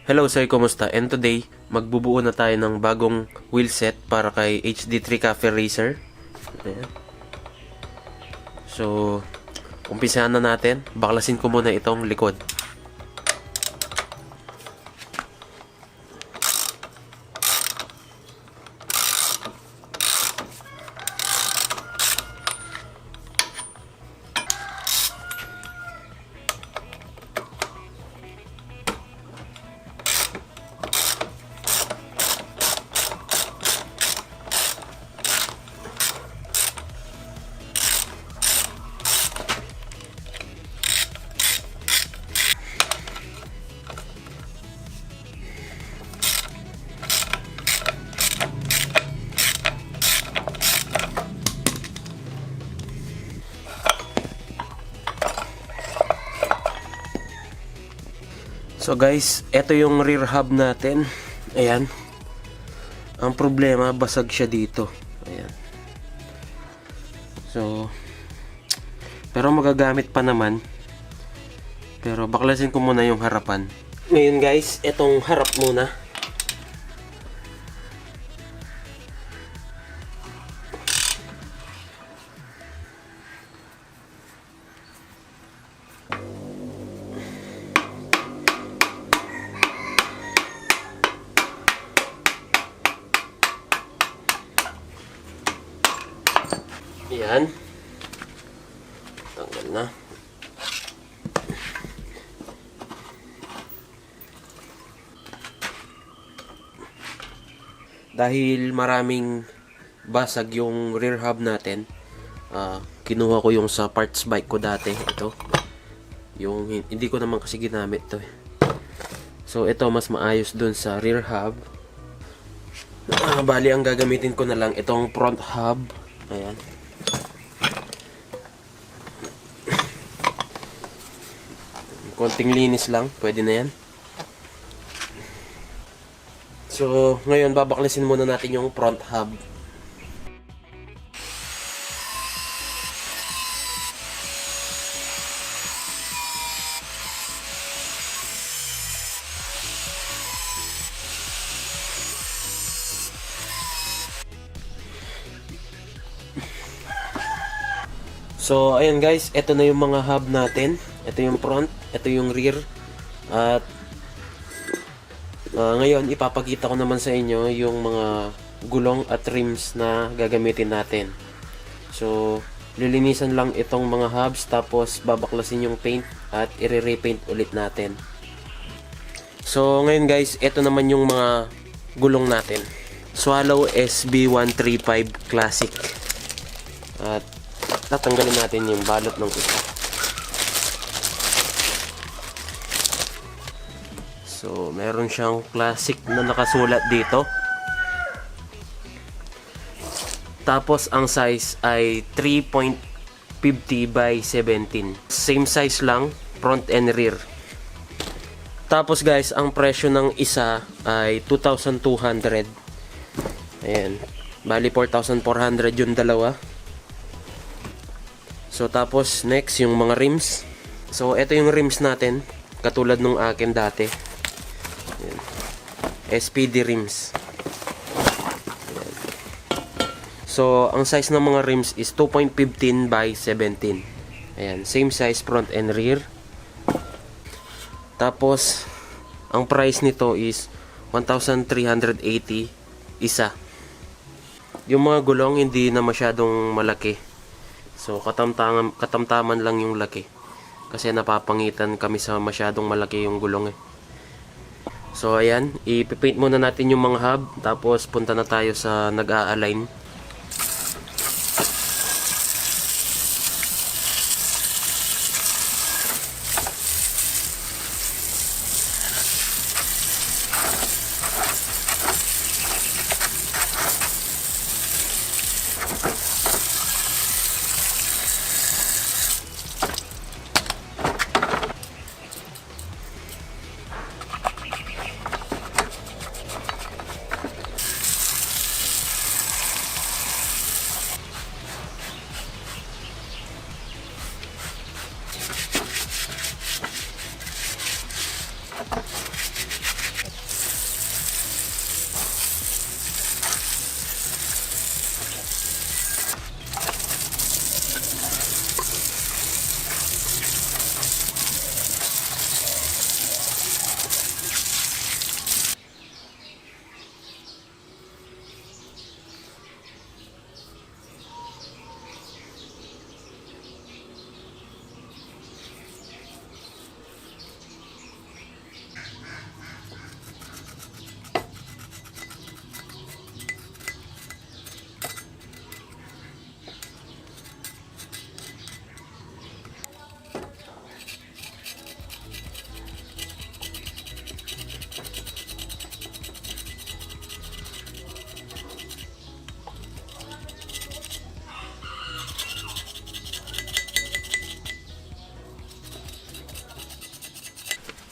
Hello sir, kumusta? And today, magbubuo na tayo ng bagong wheel set para kay HD3 Cafe Racer. Ayan. So, umpisahan na natin. Baklasin ko muna itong likod. So guys, ito yung rear hub natin. Ayan. Ang problema, basag siya dito. Ayan. So, pero magagamit pa naman. Pero baklasin ko muna yung harapan. Ngayon guys, itong harap muna. Ayan. Tanggal na. Dahil maraming basag yung rear hub natin, kinuha ko yung sa parts bike ko dati. Ito. Yung hindi ko naman kasi ginamit to. So ito mas maayos dun sa rear hub. Bali ang gagamitin ko na lang itong front hub. Ayan. Konting linis lang, pwede na yan. So, ngayon babaklasin muna natin yung front hub. So, ayan guys, ito na yung mga hub natin. Ito yung front, ito yung rear. At ngayon, ipapakita ko naman sa inyo yung mga gulong at rims na gagamitin natin. So, lilinisan lang itong mga hubs, tapos babaklasin yung paint at i-repaint ulit natin. So, ngayon guys, ito naman yung mga gulong natin. Swallow SB135 Classic. At tatanggalin natin yung balot ng isa. So, meron siyang classic na nakasulat dito. Tapos, ang size ay 3.50 by 17. Same size lang, front and rear. Tapos guys, ang presyo ng isa ay 2,200. Ayan. Bali, 4,400 yung dalawa. So, tapos, next, yung mga rims. So, ito yung rims natin. Katulad nung akin dati. Ayan. SPD rims. Ayan. So, ang size ng mga rims is 2.15 by 17. Ayan. Same size front and rear. Tapos, ang price nito is 1,380 isa. Yung mga gulong hindi na masyadong malaki. So, katamtaman lang yung laki. Kasi napapangitan kami sa masyadong malaki yung gulong eh. So, ayan. Ipipaint muna natin yung mga hub. Tapos, punta na tayo sa nag-a-align.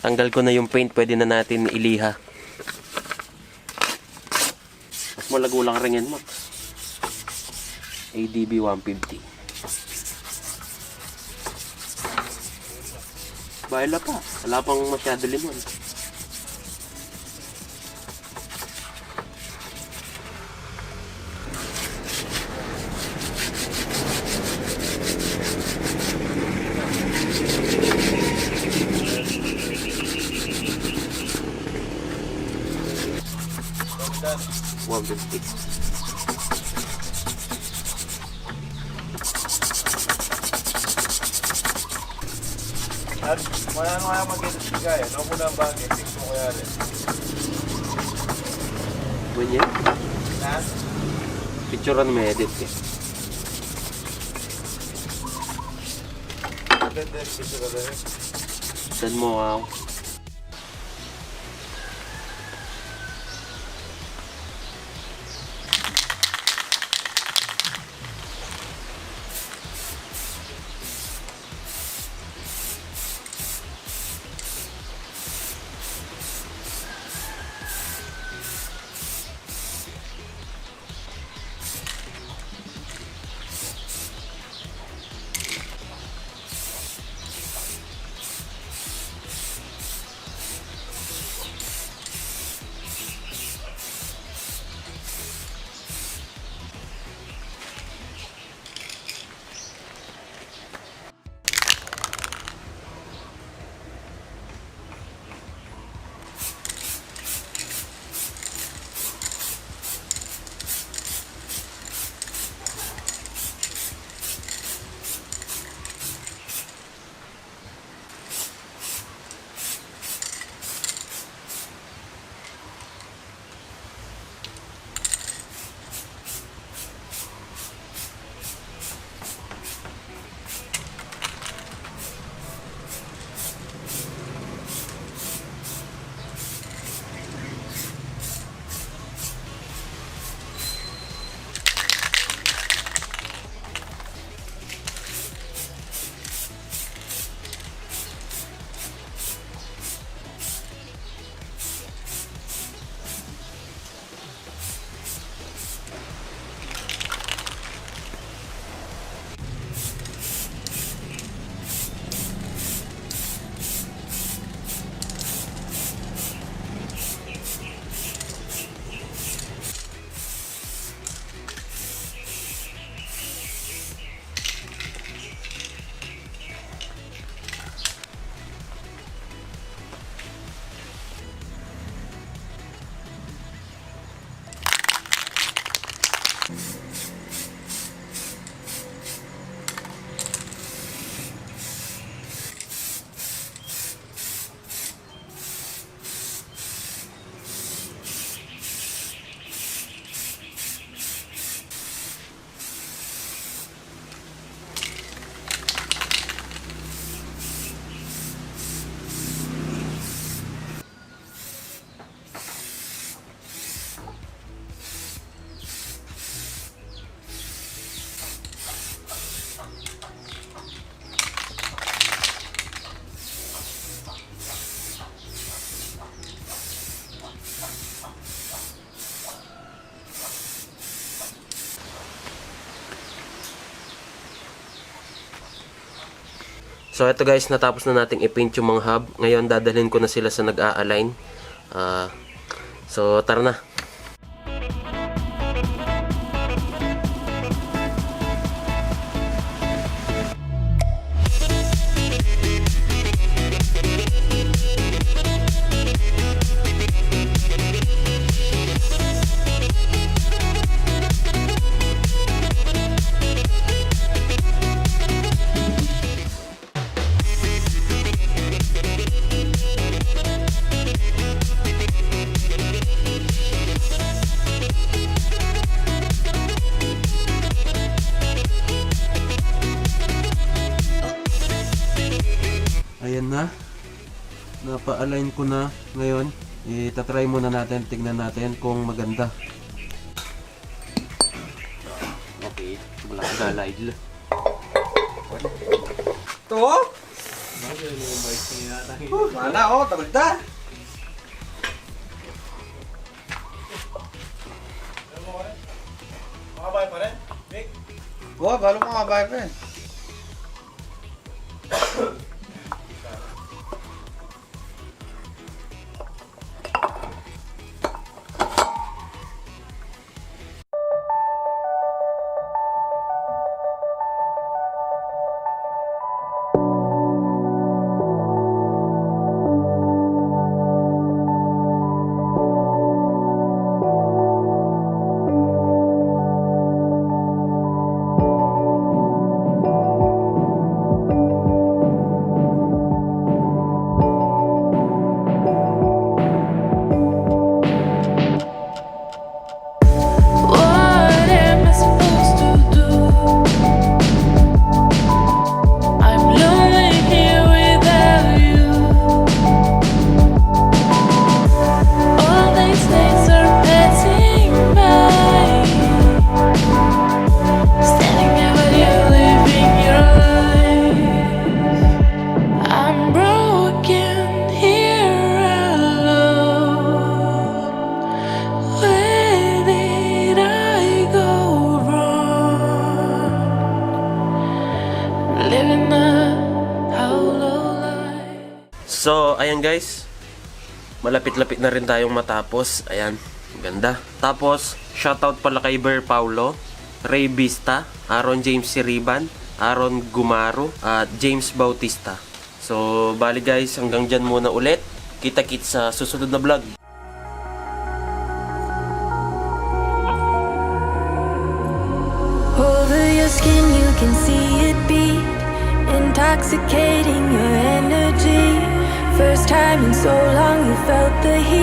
Tanggal ko na yung paint, pwede na natin iliha. Mas malago lang rin yan, Max. ADB 150. Bahala pa. Wala pang masyado limon. $150. At wala nang kaya mag-edit si Gaya. Ano mo na ang bagay? Fix mo kaya rin. Ganyan. Ha? Picturean mo edit eh. Ganda, picture ka rin. Send mo wow. So ito guys, natapos na nating i-paint yung mga hub. Ngayon dadalhin ko na sila sa nag-a-align. So tara na. Ayan na. Napa-align ko na ngayon. Itatry muna natin, tignan natin kung maganda. Okay, wala ka galay. To? Mana oh, tagal da. Makabay pa rin? Vic? Wah, balo mga kabay pa yan. What am I supposed to do? I'm lonely here without you. All these days are passing by, standing there while you're living your life. I'm broken here alone. Where did I go wrong? Living a hollow life. So, ayan guys. Malapit-lapit na rin tayong matapos. Ayan, ganda. Tapos, shoutout pala kay Ber Paulo, Ray Vista, Aaron James Siriban, Aaron Gumaro, at James Bautista. So, bali guys, hanggang dyan muna ulit. Kita-kits sa susunod na vlog. Over your skin you can see it beat, intoxicating your energy. First time in so long you felt the heat.